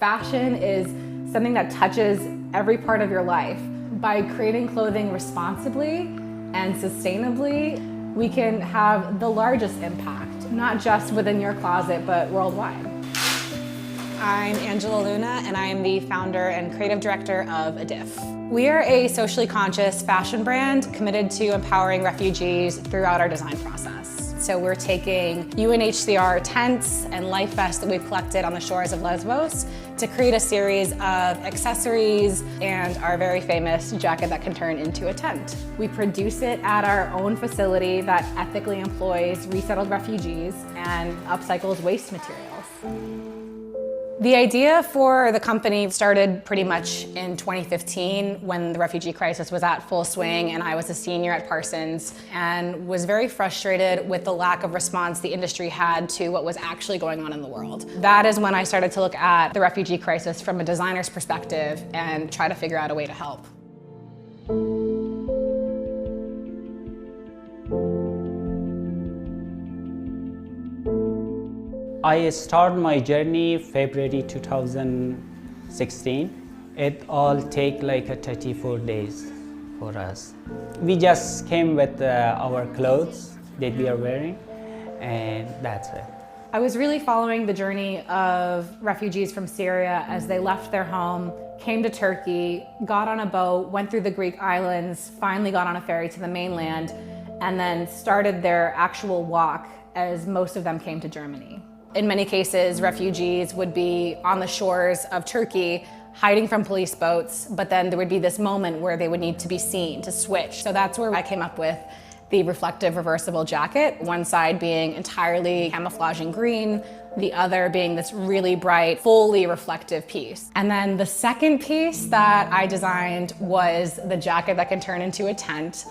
Fashion is something that touches every part of your life. By creating clothing responsibly and sustainably, we can have the largest impact, not just within your closet, but worldwide. I'm Angela Luna, and I am the founder and creative director of ADIF. We are a socially conscious fashion brand committed to empowering refugees throughout our design process. So we're taking UNHCR tents and life vests that we've collected on the shores of Lesbos to create a series of accessories and our very famous jacket that can turn into a tent. We produce it at our own facility that ethically employs resettled refugees and upcycles waste materials. The idea for the company started pretty much in 2015 when the refugee crisis was at full swing and I was a senior at Parsons and was very frustrated with the lack of response the industry had to what was actually going on in the world. That is when I started to look at the refugee crisis from a designer's perspective and try to figure out a way to help. I started my journey February 2016. It all take like 34 days for us. We just came with our clothes that we are wearing, and that's it. I was really following the journey of refugees from Syria as they left their home, came to Turkey, got on a boat, went through the Greek islands, finally got on a ferry to the mainland, and then started their actual walk as most of them came to Germany. In many cases, refugees would be on the shores of Turkey, hiding from police boats, but then there would be this moment where they would need to be seen, to switch. So that's where I came up with the reflective reversible jacket, one side being entirely camouflaging green, the other being this really bright, fully reflective piece. And then the second piece that I designed was the jacket that can turn into a tent.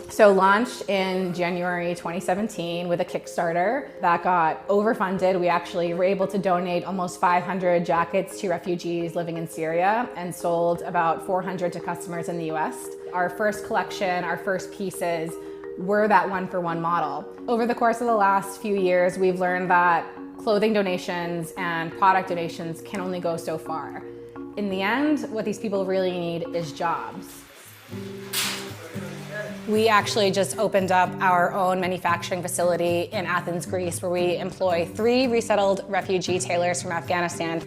So launched in January 2017 with a Kickstarter that got overfunded. We actually were able to donate almost 500 jackets to refugees living in Syria and sold about 400 to customers in the US. Our first collection, our first pieces were that one-for-one model. Over the course of the last few years, we've learned that clothing donations and product donations can only go so far. In the end, what these people really need is jobs. We actually just opened up our own manufacturing facility in Athens, Greece, where we employ 3 resettled refugee tailors from Afghanistan.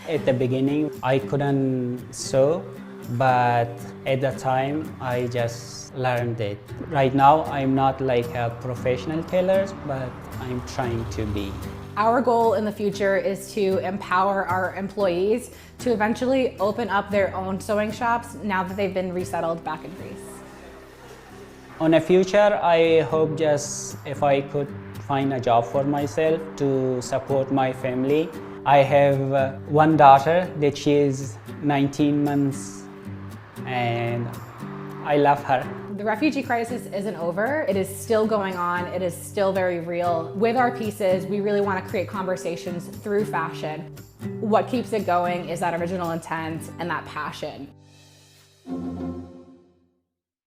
At the beginning, I couldn't sew, but at the time, I just learned it. Right now, I'm not like a professional tailor, but I'm trying to be. Our goal in the future is to empower our employees to eventually open up their own sewing shops now that they've been resettled back in Greece. On a future, I hope just if I could find a job for myself to support my family. I have one daughter that she is 19 months and I love her. The refugee crisis isn't over. It is still going on. It is still very real. With our pieces, we really want to create conversations through fashion. What keeps it going is that original intent and that passion.